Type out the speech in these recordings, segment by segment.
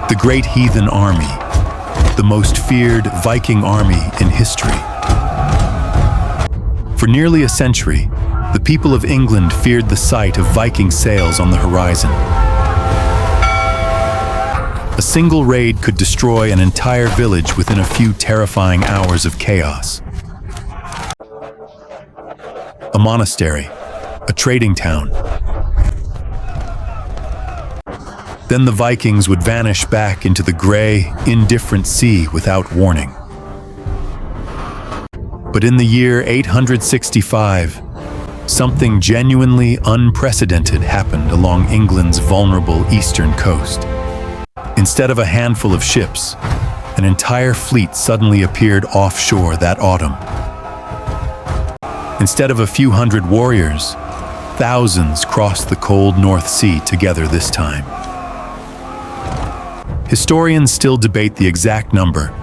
The Great Heathen Army, the most feared Viking army in history. For nearly a century, the people of England feared the sight of Viking sails on the horizon. A single raid could destroy an entire village within a few terrifying hours of chaos. A monastery, a trading town. Then the Vikings would vanish back into the gray, indifferent sea without warning. But in the year 865, something genuinely unprecedented happened along England's vulnerable eastern coast. Instead of a handful of ships, an entire fleet suddenly appeared offshore that autumn. Instead of a few hundred warriors, thousands crossed the cold North Sea together this time. Historians still debate the exact number,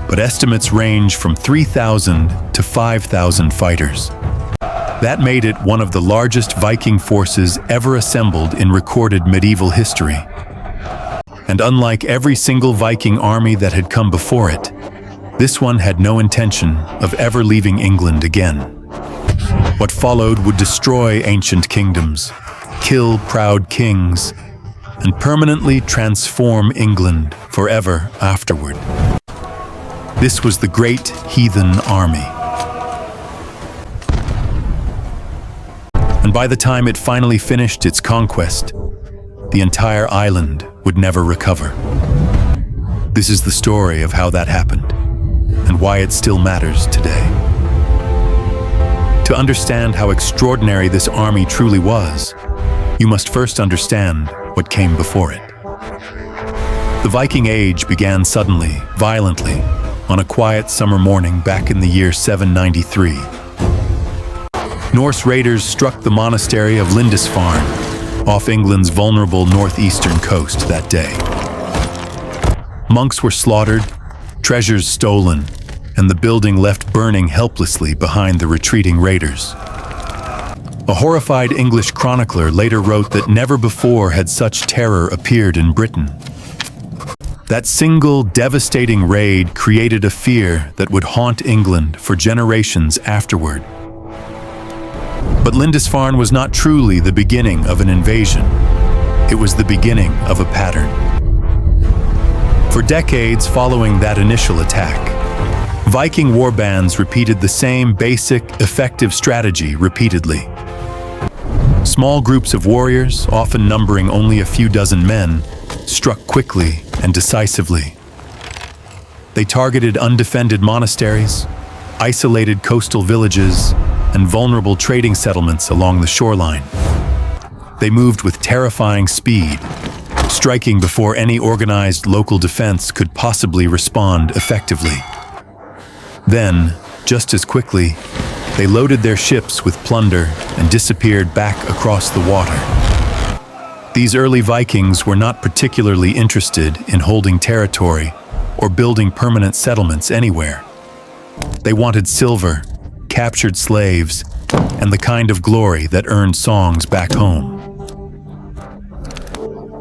but estimates range from 3,000 to 5,000 fighters. That made it one of the largest Viking forces ever assembled in recorded medieval history. And unlike every single Viking army that had come before it, this one had no intention of ever leaving England again. What followed would destroy ancient kingdoms, kill proud kings, and permanently transform England forever afterward. This was the Great Heathen Army. And by the time it finally finished its conquest, the entire island would never recover. This is the story of how that happened, and why it still matters today. To understand how extraordinary this army truly was, you must first understand what came before it. The Viking Age began suddenly, violently, on a quiet summer morning back in the year 793. Norse raiders struck the monastery of Lindisfarne, off England's vulnerable northeastern coast that day. Monks were slaughtered, treasures stolen, and the building left burning helplessly behind the retreating raiders. A horrified English chronicler later wrote that never before had such terror appeared in Britain. That single devastating raid created a fear that would haunt England for generations afterward. But Lindisfarne was not truly the beginning of an invasion. It was the beginning of a pattern. For decades following that initial attack, Viking warbands repeated the same basic, effective strategy repeatedly. Small groups of warriors, often numbering only a few dozen men, struck quickly and decisively. They targeted undefended monasteries, isolated coastal villages, and vulnerable trading settlements along the shoreline. They moved with terrifying speed, striking before any organized local defense could possibly respond effectively. Then, just as quickly, they loaded their ships with plunder and disappeared back across the water. These early Vikings were not particularly interested in holding territory or building permanent settlements anywhere. They wanted silver, captured slaves, and the kind of glory that earned songs back home.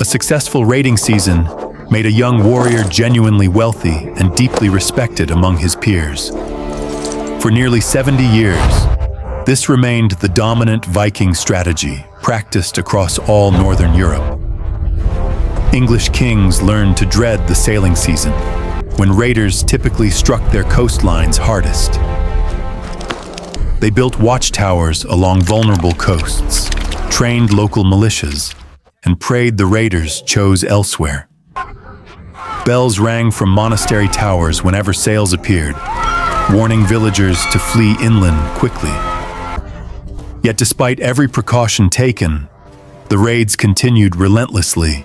A successful raiding season made a young warrior genuinely wealthy and deeply respected among his peers. For nearly 70 years, this remained the dominant Viking strategy practiced across all northern Europe. English kings learned to dread the sailing season, when raiders typically struck their coastlines hardest. They built watchtowers along vulnerable coasts, trained local militias, and prayed the raiders chose elsewhere. Bells rang from monastery towers whenever sails appeared, warning villagers to flee inland quickly. Yet despite every precaution taken, the raids continued relentlessly,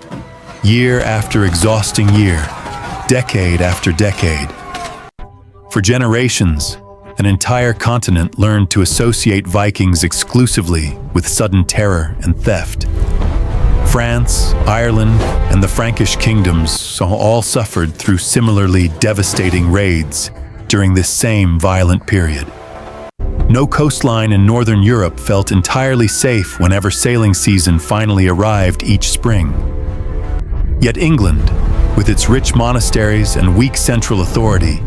year after exhausting year, decade after decade. For generations, an entire continent learned to associate Vikings exclusively with sudden terror and theft. France, Ireland, and the Frankish kingdoms all suffered through similarly devastating raids during this same violent period. No coastline in northern Europe felt entirely safe whenever sailing season finally arrived each spring. Yet England, with its rich monasteries and weak central authority,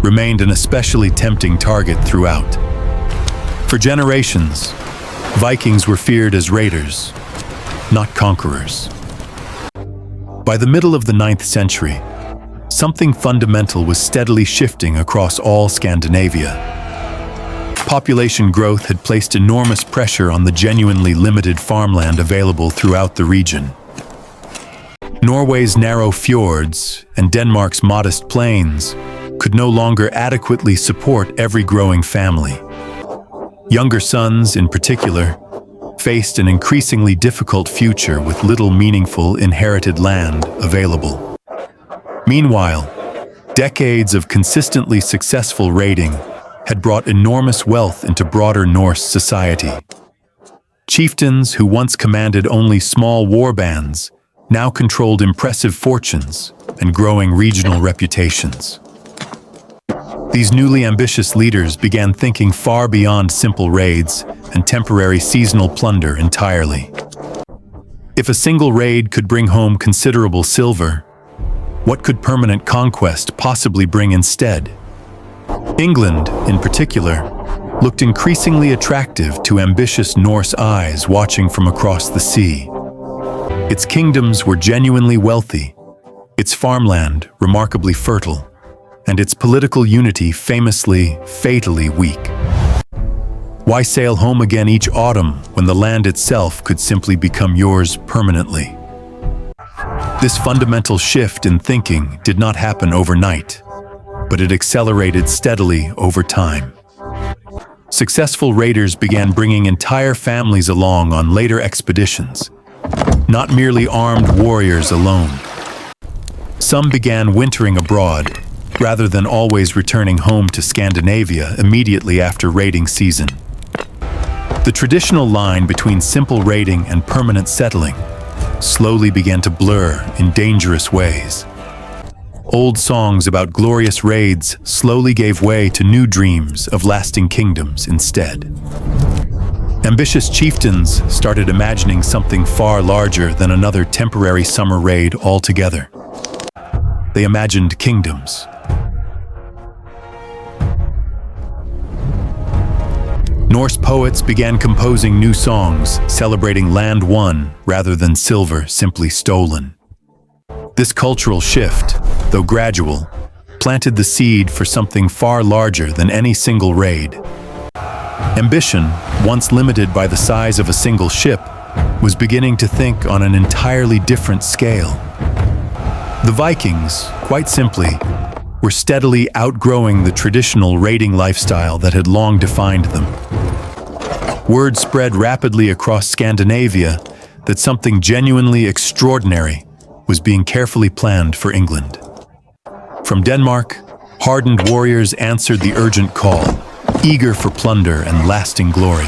remained an especially tempting target throughout. For generations, Vikings were feared as raiders, not conquerors. By the middle of the 9th century, something fundamental was steadily shifting across all Scandinavia. Population growth had placed enormous pressure on the genuinely limited farmland available throughout the region. Norway's narrow fjords and Denmark's modest plains could no longer adequately support every growing family. Younger sons, in particular, faced an increasingly difficult future with little meaningful inherited land available. Meanwhile, decades of consistently successful raiding had brought enormous wealth into broader Norse society. Chieftains who once commanded only small war bands now controlled impressive fortunes and growing regional reputations. These newly ambitious leaders began thinking far beyond simple raids and temporary seasonal plunder entirely. If a single raid could bring home considerable silver, what could permanent conquest possibly bring instead? England, in particular, looked increasingly attractive to ambitious Norse eyes watching from across the sea. Its kingdoms were genuinely wealthy, its farmland remarkably fertile, and its political unity famously, fatally weak. Why sail home again each autumn when the land itself could simply become yours permanently? This fundamental shift in thinking did not happen overnight, but it accelerated steadily over time. Successful raiders began bringing entire families along on later expeditions, not merely armed warriors alone. Some began wintering abroad, rather than always returning home to Scandinavia immediately after raiding season. The traditional line between simple raiding and permanent settling slowly began to blur in dangerous ways. Old songs about glorious raids slowly gave way to new dreams of lasting kingdoms instead. Ambitious chieftains started imagining something far larger than another temporary summer raid altogether. They imagined kingdoms. Norse poets began composing new songs celebrating land won rather than silver simply stolen. This cultural shift, though gradual, planted the seed for something far larger than any single raid. Ambition, once limited by the size of a single ship, was beginning to think on an entirely different scale. The Vikings, quite simply, were steadily outgrowing the traditional raiding lifestyle that had long defined them. Word spread rapidly across Scandinavia that something genuinely extraordinary was being carefully planned for England. From Denmark, hardened warriors answered the urgent call, eager for plunder and lasting glory.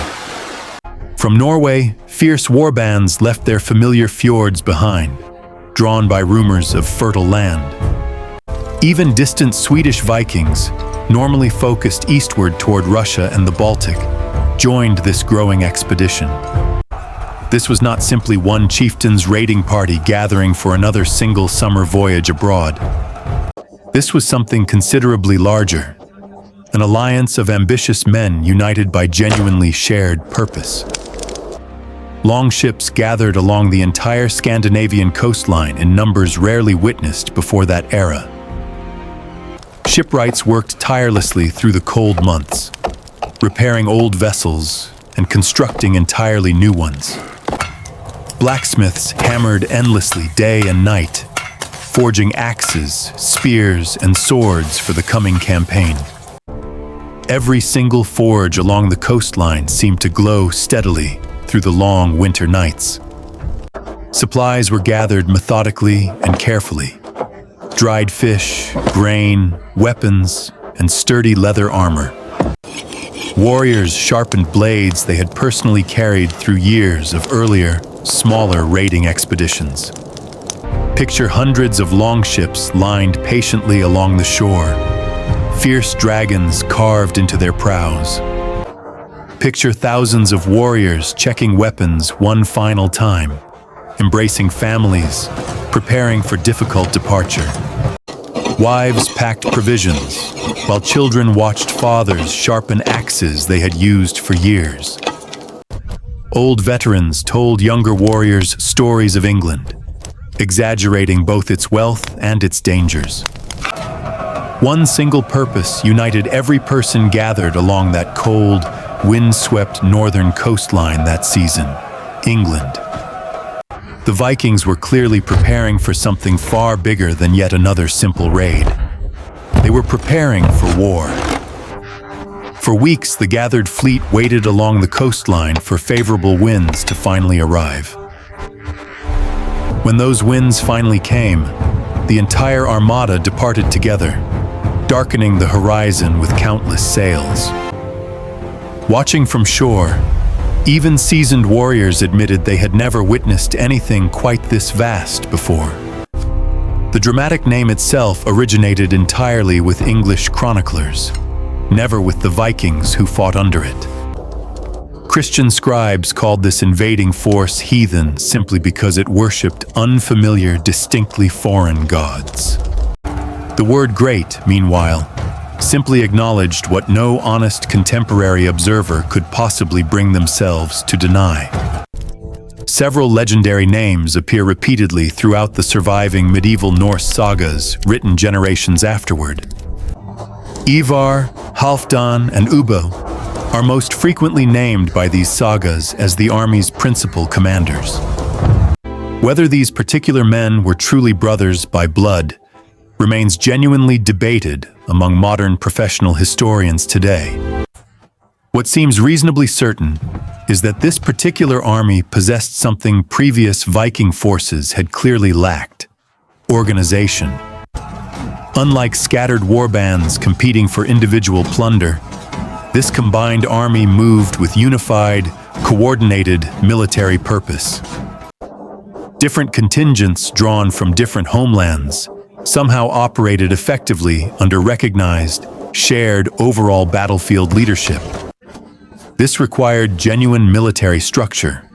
From Norway, fierce warbands left their familiar fjords behind, drawn by rumors of fertile land. Even distant Swedish Vikings, normally focused eastward toward Russia and the Baltic, joined this growing expedition. This was not simply one chieftain's raiding party gathering for another single summer voyage abroad. This was something considerably larger, an alliance of ambitious men united by genuinely shared purpose. Longships gathered along the entire Scandinavian coastline in numbers rarely witnessed before that era. Shipwrights worked tirelessly through the cold months, repairing old vessels and constructing entirely new ones. Blacksmiths hammered endlessly day and night, forging axes, spears, and swords for the coming campaign. Every single forge along the coastline seemed to glow steadily through the long winter nights. Supplies were gathered methodically and carefully. Dried fish, grain, weapons, and sturdy leather armor. Warriors sharpened blades they had personally carried through years of earlier, smaller raiding expeditions. Picture hundreds of longships lined patiently along the shore, fierce dragons carved into their prows. Picture thousands of warriors checking weapons one final time, embracing families, preparing for difficult departure. Wives packed provisions, while children watched fathers sharpen axes they had used for years. Old veterans told younger warriors stories of England, exaggerating both its wealth and its dangers. One single purpose united every person gathered along that cold, wind-swept northern coastline that season: England. The Vikings were clearly preparing for something far bigger than yet another simple raid. They were preparing for war. For weeks, the gathered fleet waited along the coastline for favorable winds to finally arrive. When those winds finally came, the entire armada departed together, darkening the horizon with countless sails. Watching from shore, even seasoned warriors admitted they had never witnessed anything quite this vast before. The dramatic name itself originated entirely with English chroniclers, never with the Vikings who fought under it. Christian scribes called this invading force heathen simply because it worshipped unfamiliar, distinctly foreign gods. The word great, meanwhile, simply acknowledged what no honest contemporary observer could possibly bring themselves to deny. Several legendary names appear repeatedly throughout the surviving medieval Norse sagas written generations afterward. Ivar, Halfdan, and Ubbo are most frequently named by these sagas as the army's principal commanders. Whether these particular men were truly brothers by blood remains genuinely debated among modern professional historians today. What seems reasonably certain is that this particular army possessed something previous Viking forces had clearly lacked: organization. Unlike scattered warbands competing for individual plunder, this combined army moved with unified, coordinated military purpose. Different contingents drawn from different homelands somehow operated effectively under recognized, shared overall battlefield leadership. This required genuine military structure,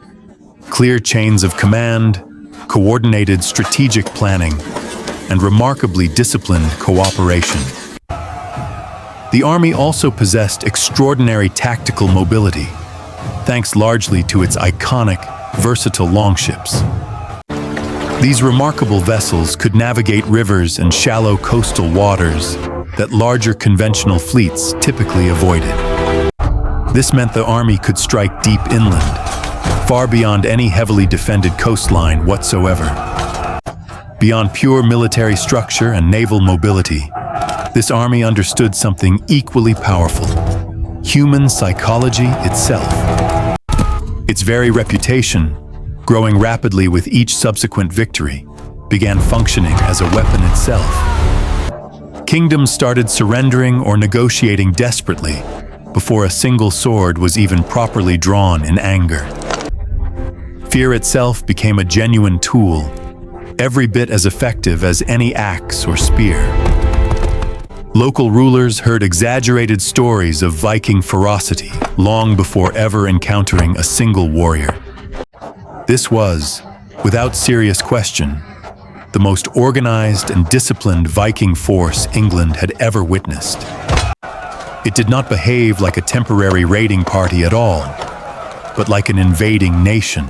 clear chains of command, coordinated strategic planning, and remarkably disciplined cooperation. The army also possessed extraordinary tactical mobility, thanks largely to its iconic, versatile longships. These remarkable vessels could navigate rivers and shallow coastal waters that larger conventional fleets typically avoided. This meant the army could strike deep inland, far beyond any heavily defended coastline whatsoever. Beyond pure military structure and naval mobility, this army understood something equally powerful: human psychology itself. Its very reputation, growing rapidly with each subsequent victory, began functioning as a weapon itself. Kingdoms started surrendering or negotiating desperately before a single sword was even properly drawn in anger. Fear itself became a genuine tool, every bit as effective as any axe or spear. Local rulers heard exaggerated stories of Viking ferocity long before ever encountering a single warrior. This was, without serious question, the most organized and disciplined Viking force England had ever witnessed. It did not behave like a temporary raiding party at all, but like an invading nation.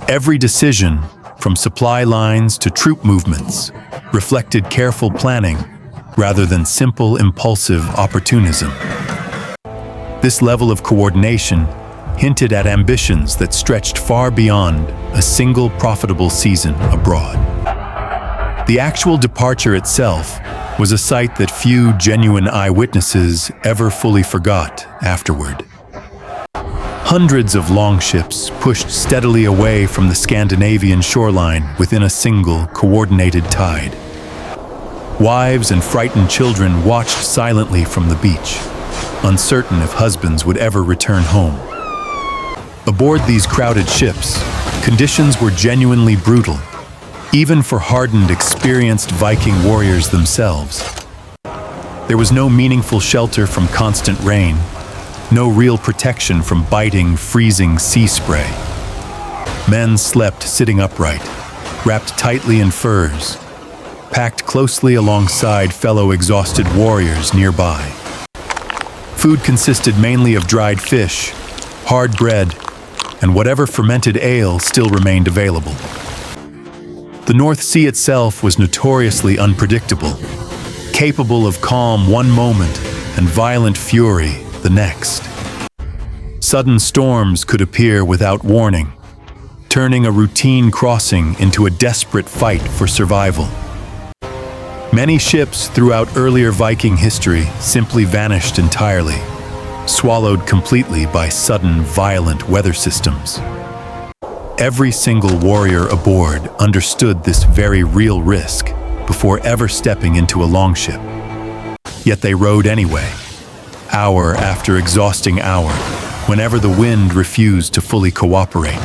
Every decision, from supply lines to troop movements, reflected careful planning rather than simple, impulsive opportunism. This level of coordination hinted at ambitions that stretched far beyond a single profitable season abroad. The actual departure itself was a sight that few genuine eyewitnesses ever fully forgot afterward. Hundreds of longships pushed steadily away from the Scandinavian shoreline within a single, coordinated tide. Wives and frightened children watched silently from the beach, uncertain if husbands would ever return home. Aboard these crowded ships, conditions were genuinely brutal, even for hardened, experienced Viking warriors themselves. There was no meaningful shelter from constant rain, no real protection from biting, freezing sea spray. Men slept sitting upright, wrapped tightly in furs, packed closely alongside fellow exhausted warriors nearby. Food consisted mainly of dried fish, hard bread, and whatever fermented ale still remained available. The North Sea itself was notoriously unpredictable, capable of calm one moment and violent fury the next. Sudden storms could appear without warning, turning a routine crossing into a desperate fight for survival. Many ships throughout earlier Viking history simply vanished entirely, swallowed completely by sudden, violent weather systems. Every single warrior aboard understood this very real risk before ever stepping into a longship. Yet they rowed anyway, hour after exhausting hour, whenever the wind refused to fully cooperate.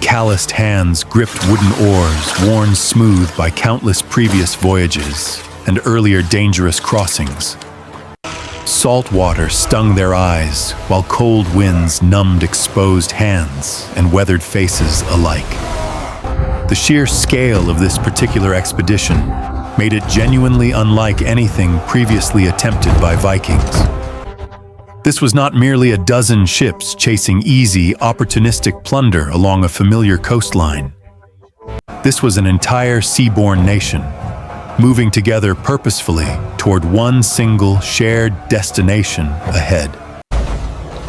Calloused hands gripped wooden oars worn smooth by countless previous voyages and earlier dangerous crossings. Salt water stung their eyes, while cold winds numbed exposed hands and weathered faces alike. The sheer scale of this particular expedition made it genuinely unlike anything previously attempted by Vikings. This was not merely a dozen ships chasing easy, opportunistic plunder along a familiar coastline. This was an entire seaborne nation, moving together purposefully toward one single shared destination ahead.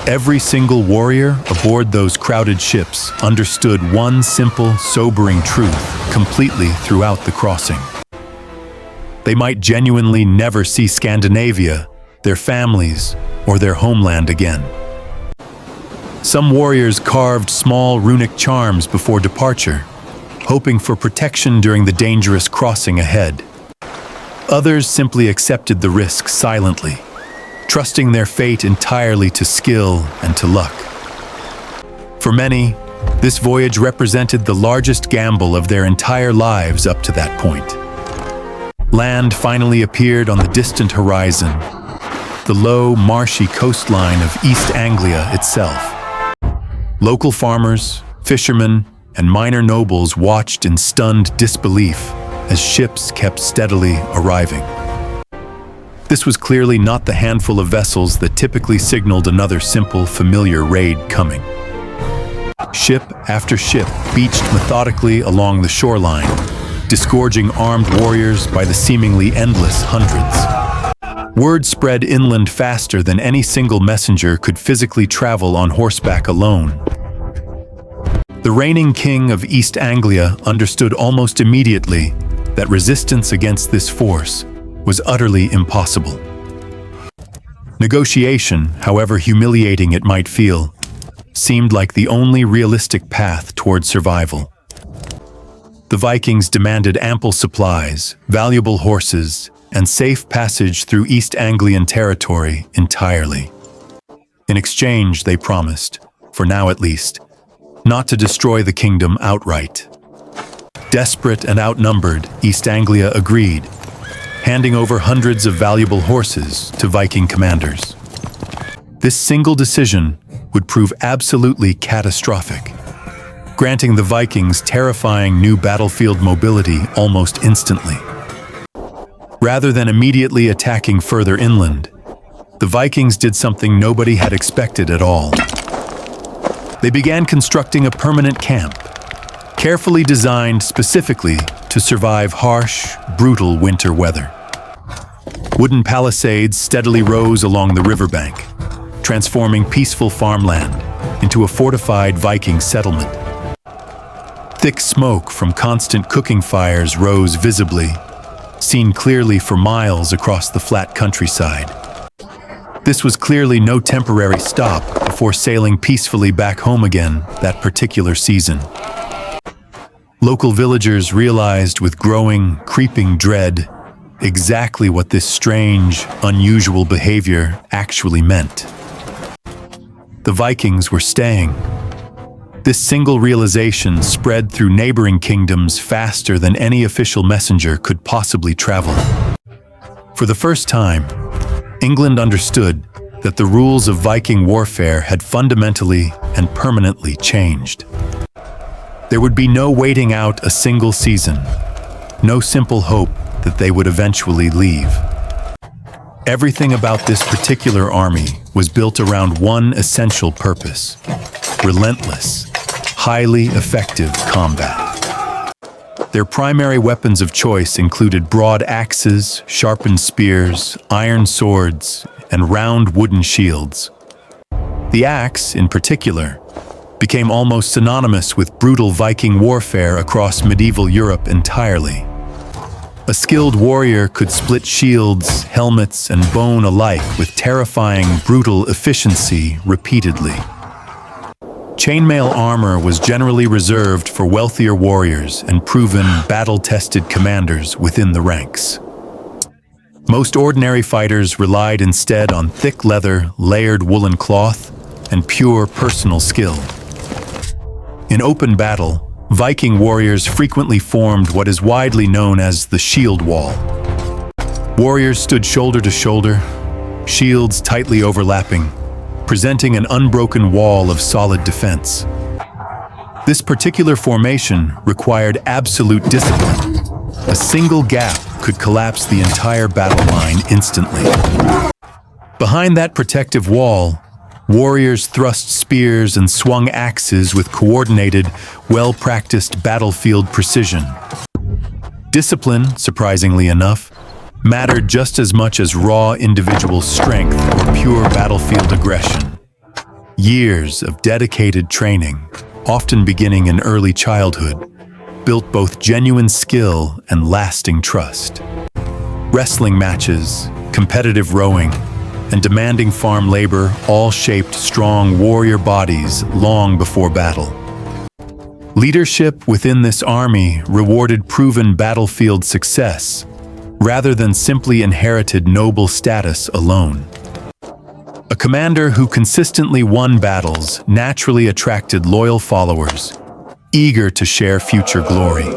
Every single warrior aboard those crowded ships understood one simple, sobering truth completely throughout the crossing. They might genuinely never see Scandinavia, their families, or their homeland again. Some warriors carved small runic charms before departure, hoping for protection during the dangerous crossing ahead. Others simply accepted the risk silently, trusting their fate entirely to skill and to luck. For many, this voyage represented the largest gamble of their entire lives up to that point. Land finally appeared on the distant horizon, the low, marshy coastline of East Anglia itself. Local farmers, fishermen, and minor nobles watched in stunned disbelief as ships kept steadily arriving. This was clearly not the handful of vessels that typically signaled another simple, familiar raid coming. Ship after ship beached methodically along the shoreline, disgorging armed warriors by the seemingly endless hundreds. Word spread inland faster than any single messenger could physically travel on horseback alone. The reigning king of East Anglia understood almost immediately that resistance against this force was utterly impossible. Negotiation, however humiliating it might feel, seemed like the only realistic path toward survival. The Vikings demanded ample supplies, valuable horses, and safe passage through East Anglian territory entirely. In exchange, they promised, for now at least, not to destroy the kingdom outright. Desperate and outnumbered, East Anglia agreed, handing over hundreds of valuable horses to Viking commanders. This single decision would prove absolutely catastrophic, granting the Vikings terrifying new battlefield mobility almost instantly. Rather than immediately attacking further inland, the Vikings did something nobody had expected at all. They began constructing a permanent camp, carefully designed specifically to survive harsh, brutal winter weather. Wooden palisades steadily rose along the riverbank, transforming peaceful farmland into a fortified Viking settlement. Thick smoke from constant cooking fires rose visibly, seen clearly for miles across the flat countryside. This was clearly no temporary stop before sailing peacefully back home again that particular season. Local villagers realized with growing, creeping dread exactly what this strange, unusual behavior actually meant. The Vikings were staying. This single realization spread through neighboring kingdoms faster than any official messenger could possibly travel. For the first time, England understood that the rules of Viking warfare had fundamentally and permanently changed. There would be no waiting out a single season, no simple hope that they would eventually leave. Everything about this particular army was built around one essential purpose: relentless, highly effective combat. Their primary weapons of choice included broad axes, sharpened spears, iron swords, and round wooden shields. The axe, in particular, became almost synonymous with brutal Viking warfare across medieval Europe entirely. A skilled warrior could split shields, helmets, and bone alike with terrifying, brutal efficiency repeatedly. Chainmail armor was generally reserved for wealthier warriors and proven, battle-tested commanders within the ranks. Most ordinary fighters relied instead on thick leather, layered woolen cloth, and pure personal skill. In open battle, Viking warriors frequently formed what is widely known as the shield wall. Warriors stood shoulder to shoulder, shields tightly overlapping, presenting an unbroken wall of solid defense. This particular formation required absolute discipline. A single gap could collapse the entire battle line instantly. Behind that protective wall, warriors thrust spears and swung axes with coordinated, well-practiced battlefield precision. Discipline, surprisingly enough, mattered just as much as raw individual strength or pure battlefield aggression. Years of dedicated training, often beginning in early childhood, built both genuine skill and lasting trust. Wrestling matches, competitive rowing, and demanding farm labor all shaped strong warrior bodies long before battle. Leadership within this army rewarded proven battlefield success, rather than simply inherited noble status alone. A commander who consistently won battles naturally attracted loyal followers, eager to share future glory.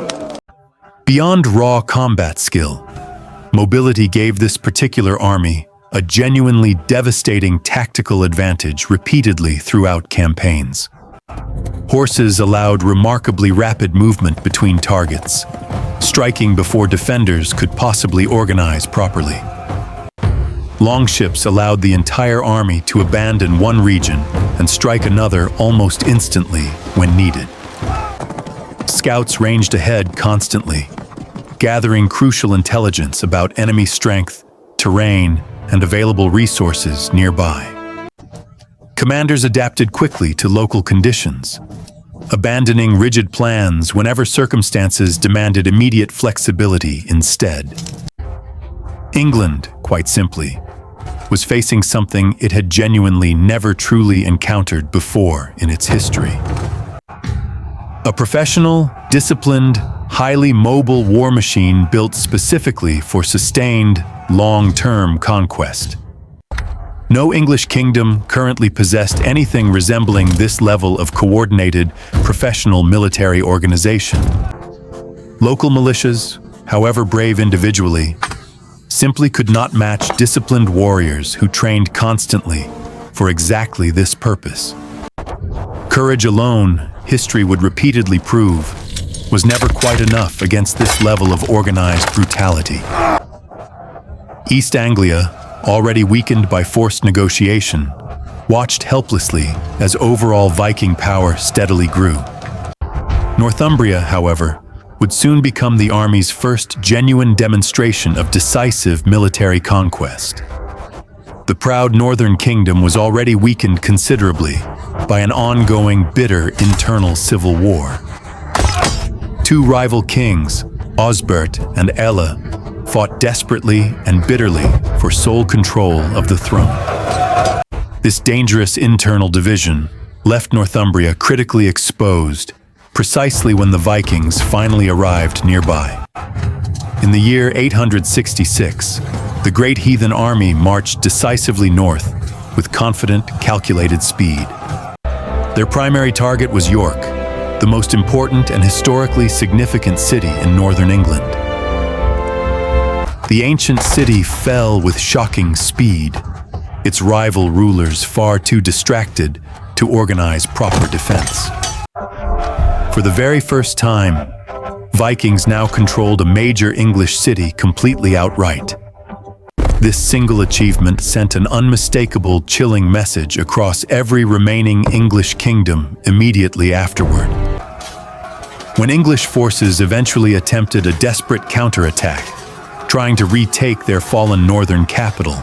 Beyond raw combat skill, mobility gave this particular army a genuinely devastating tactical advantage repeatedly throughout campaigns. Horses allowed remarkably rapid movement between targets, striking before defenders could possibly organize properly. Longships allowed the entire army to abandon one region and strike another almost instantly when needed. Scouts ranged ahead constantly, gathering crucial intelligence about enemy strength, terrain, and available resources nearby. Commanders adapted quickly to local conditions, abandoning rigid plans whenever circumstances demanded immediate flexibility instead. England, quite simply, was facing something it had genuinely never truly encountered before in its history. A professional, disciplined, highly mobile war machine built specifically for sustained, long-term conquest. No English kingdom currently possessed anything resembling this level of coordinated, professional military organization. Local militias, however brave individually, simply could not match disciplined warriors who trained constantly for exactly this purpose. Courage alone, history would repeatedly prove, was never quite enough against this level of organized brutality. East Anglia, already weakened by forced negotiation, watched helplessly as overall Viking power steadily grew. Northumbria, however, would soon become the army's first genuine demonstration of decisive military conquest. The proud northern kingdom was already weakened considerably by an ongoing bitter internal civil war. Two rival kings, Osbert and Ella, fought desperately and bitterly for sole control of the throne. This dangerous internal division left Northumbria critically exposed precisely when the Vikings finally arrived nearby. In the year 866, the Great Heathen Army marched decisively north with confident, calculated speed. Their primary target was York, the most important and historically significant city in northern England. The ancient city fell with shocking speed, its rival rulers far too distracted to organize proper defense. For the very first time, Vikings now controlled a major English city completely outright. This single achievement sent an unmistakable, chilling message across every remaining English kingdom immediately afterward. When English forces eventually attempted a desperate counterattack, trying to retake their fallen northern capital,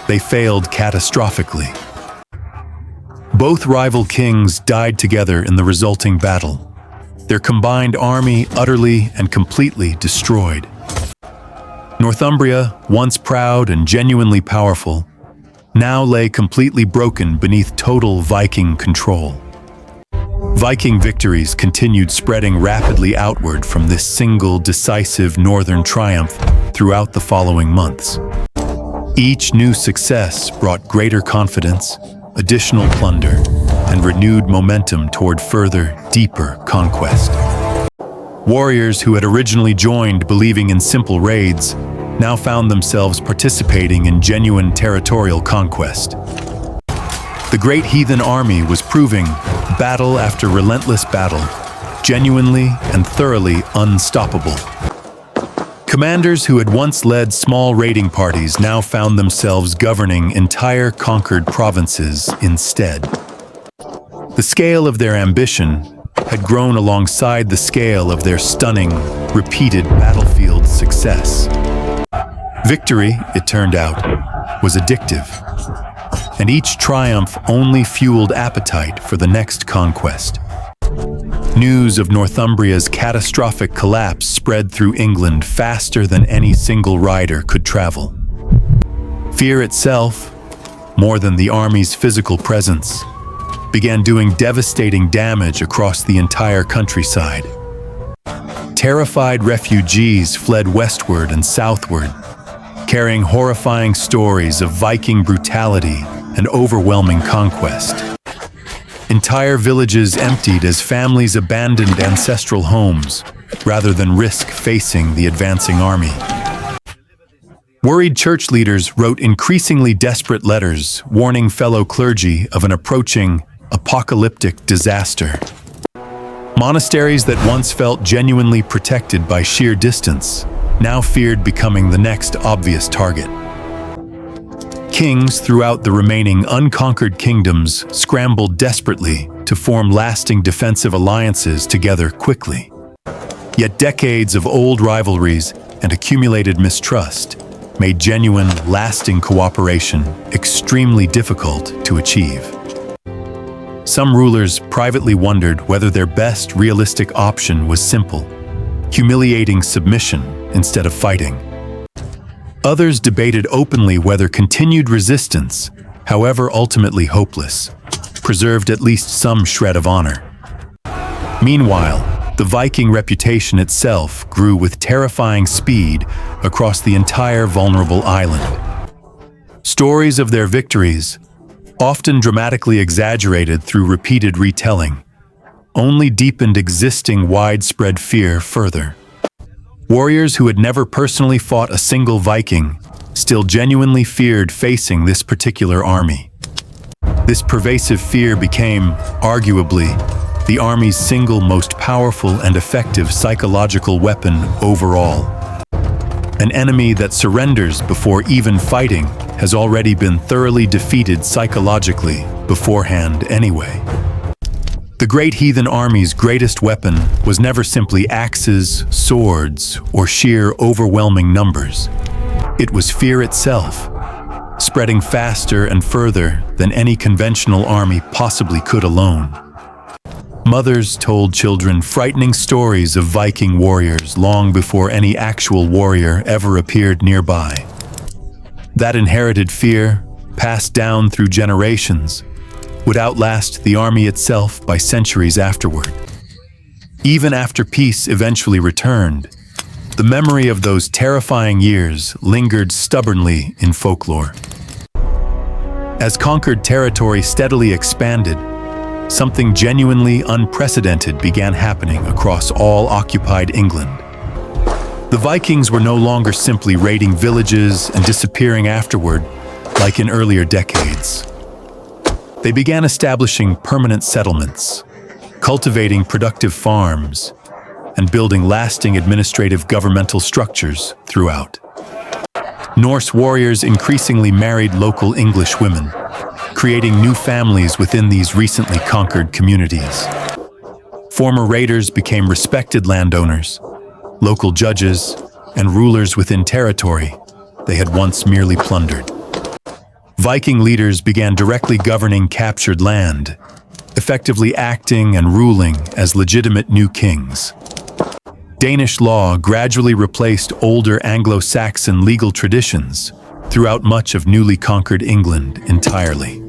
they failed catastrophically. Both rival kings died together in the resulting battle, their combined army utterly and completely destroyed. Northumbria, once proud and genuinely powerful, now lay completely broken beneath total Viking control. Viking victories continued spreading rapidly outward from this single decisive northern triumph throughout the following months. Each new success brought greater confidence, additional plunder, and renewed momentum toward further, deeper conquest. Warriors who had originally joined believing in simple raids now found themselves participating in genuine territorial conquest. The Great Heathen Army was proving, battle after relentless battle, genuinely and thoroughly unstoppable. Commanders who had once led small raiding parties now found themselves governing entire conquered provinces instead. The scale of their ambition had grown alongside the scale of their stunning, repeated battlefield success. Victory, it turned out, was addictive, and each triumph only fueled appetite for the next conquest. News of Northumbria's catastrophic collapse spread through England faster than any single rider could travel. Fear itself, more than the army's physical presence, began doing devastating damage across the entire countryside. Terrified refugees fled westward and southward, carrying horrifying stories of Viking brutality and overwhelming conquest. Entire villages emptied as families abandoned ancestral homes rather than risk facing the advancing army. Worried church leaders wrote increasingly desperate letters warning fellow clergy of an approaching apocalyptic disaster. Monasteries that once felt genuinely protected by sheer distance now feared becoming the next obvious target. Kings throughout the remaining unconquered kingdoms scrambled desperately to form lasting defensive alliances together quickly. Yet decades of old rivalries and accumulated mistrust made genuine, lasting cooperation extremely difficult to achieve. Some rulers privately wondered whether their best realistic option was simple, humiliating submission instead of fighting. Others debated openly whether continued resistance, however ultimately hopeless, preserved at least some shred of honor. Meanwhile, the Viking reputation itself grew with terrifying speed across the entire vulnerable island. Stories of their victories, often dramatically exaggerated through repeated retelling, only deepened existing widespread fear further. Warriors who had never personally fought a single Viking still genuinely feared facing this particular army. This pervasive fear became, arguably, the army's single most powerful and effective psychological weapon overall. An enemy that surrenders before even fighting has already been thoroughly defeated psychologically beforehand anyway. The Great Heathen Army's greatest weapon was never simply axes, swords, or sheer overwhelming numbers. It was fear itself, spreading faster and further than any conventional army possibly could alone. Mothers told children frightening stories of Viking warriors long before any actual warrior ever appeared nearby. That inherited fear, passed down through generations, would outlast the army itself by centuries afterward. Even after peace eventually returned, the memory of those terrifying years lingered stubbornly in folklore. As conquered territory steadily expanded, something genuinely unprecedented began happening across all occupied England. The Vikings were no longer simply raiding villages and disappearing afterward, like in earlier decades. They began establishing permanent settlements, cultivating productive farms, and building lasting administrative governmental structures throughout. Norse warriors increasingly married local English women, creating new families within these recently conquered communities. Former raiders became respected landowners, local judges, and rulers within territory they had once merely plundered. Viking leaders began directly governing captured land, effectively acting and ruling as legitimate new kings. Danish law gradually replaced older Anglo-Saxon legal traditions throughout much of newly conquered England entirely.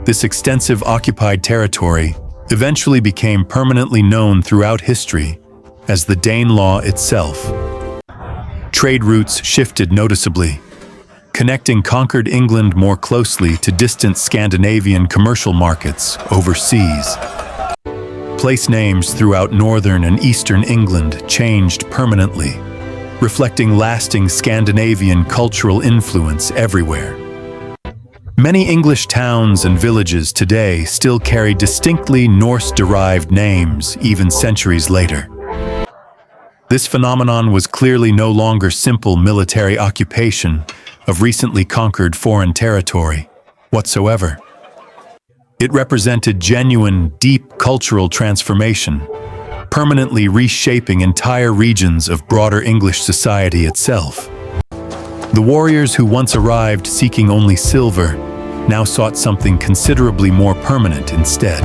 This extensive occupied territory eventually became permanently known throughout history as the Danelaw itself. Trade routes shifted noticeably, connecting conquered England more closely to distant Scandinavian commercial markets overseas. Place names throughout northern and eastern England changed permanently, reflecting lasting Scandinavian cultural influence everywhere. Many English towns and villages today still carry distinctly Norse-derived names even centuries later. This phenomenon was clearly no longer simple military occupation of recently conquered foreign territory whatsoever. It represented genuine, deep cultural transformation, permanently reshaping entire regions of broader English society itself. The warriors who once arrived seeking only silver now sought something considerably more permanent instead.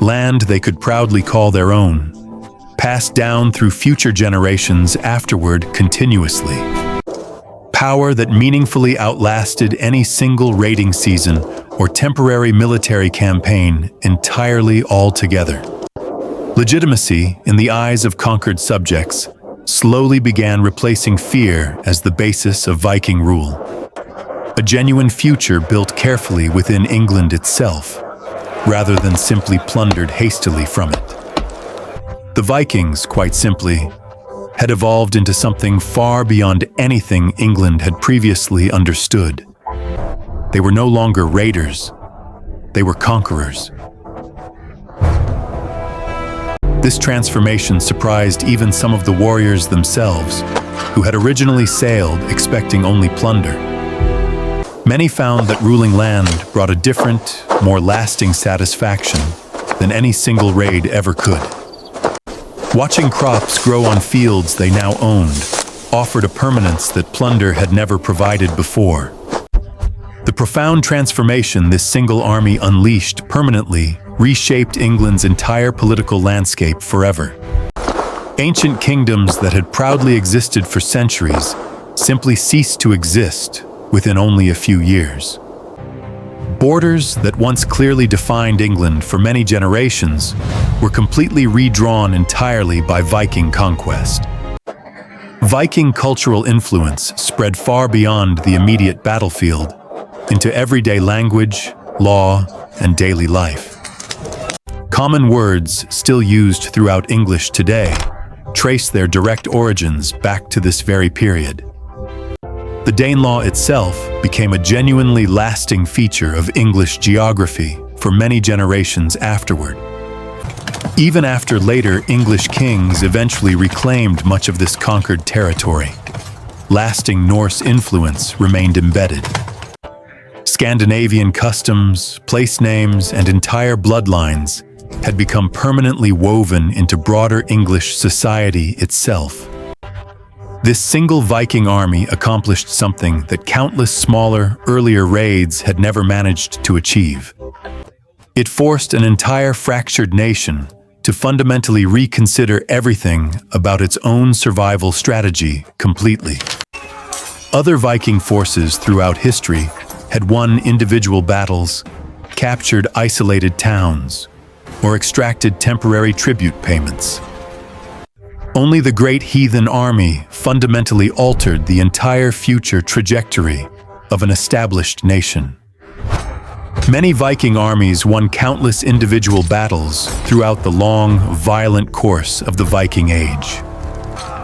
Land they could proudly call their own, passed down through future generations afterward continuously. Power that meaningfully outlasted any single raiding season or temporary military campaign entirely altogether. Legitimacy, in the eyes of conquered subjects, slowly began replacing fear as the basis of Viking rule. A genuine future built carefully within England itself, rather than simply plundered hastily from it. The Vikings, quite simply, had evolved into something far beyond anything England had previously understood. They were no longer raiders, they were conquerors. This transformation surprised even some of the warriors themselves, who had originally sailed expecting only plunder. Many found that ruling land brought a different, more lasting satisfaction than any single raid ever could. Watching crops grow on fields they now owned offered a permanence that plunder had never provided before. The profound transformation this single army unleashed permanently reshaped England's entire political landscape forever. Ancient kingdoms that had proudly existed for centuries simply ceased to exist within only a few years. Borders that once clearly defined England for many generations were completely redrawn entirely by Viking conquest. Viking cultural influence spread far beyond the immediate battlefield into everyday language, law, and daily life. Common words still used throughout English today trace their direct origins back to this very period. The Danelaw itself became a genuinely lasting feature of English geography for many generations afterward. Even after later English kings eventually reclaimed much of this conquered territory, lasting Norse influence remained embedded. Scandinavian customs, place names, and entire bloodlines had become permanently woven into broader English society itself. This single Viking army accomplished something that countless smaller, earlier raids had never managed to achieve. It forced an entire fractured nation to fundamentally reconsider everything about its own survival strategy completely. Other Viking forces throughout history had won individual battles, captured isolated towns, or extracted temporary tribute payments. Only the Great Heathen Army fundamentally altered the entire future trajectory of an established nation. Many Viking armies won countless individual battles throughout the long, violent course of the Viking Age.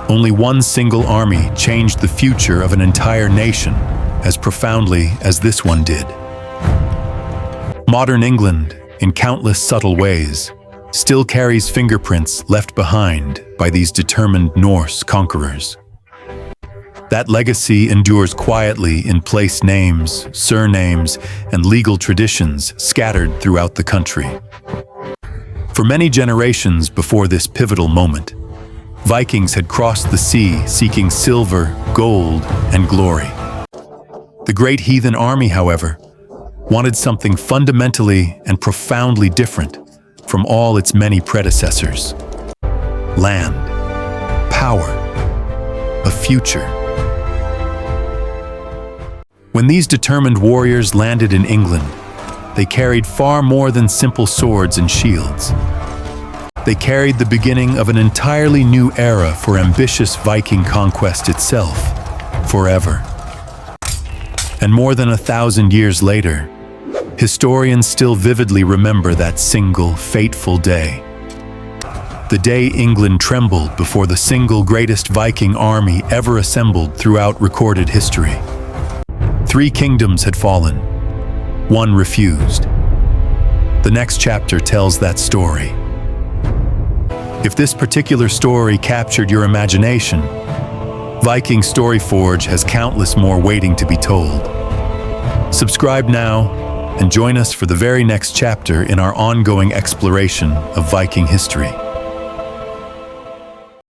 Only one single army changed the future of an entire nation as profoundly as this one did. Modern England, in countless subtle ways, still carries fingerprints left behind by these determined Norse conquerors. That legacy endures quietly in place names, surnames, and legal traditions scattered throughout the country. For many generations before this pivotal moment, Vikings had crossed the sea seeking silver, gold, and glory. The Great Heathen Army, however, wanted something fundamentally and profoundly different from all its many predecessors. Land, power, a future. When these determined warriors landed in England, they carried far more than simple swords and shields. They carried the beginning of an entirely new era for ambitious Viking conquest itself, forever. And more than 1,000 years later, historians still vividly remember that single, fateful day. The day England trembled before the single greatest Viking army ever assembled throughout recorded history. 3 kingdoms had fallen. 1 refused. The next chapter tells that story. If this particular story captured your imagination, Viking Storyforge has countless more waiting to be told. Subscribe now and join us for the very next chapter in our ongoing exploration of Viking history.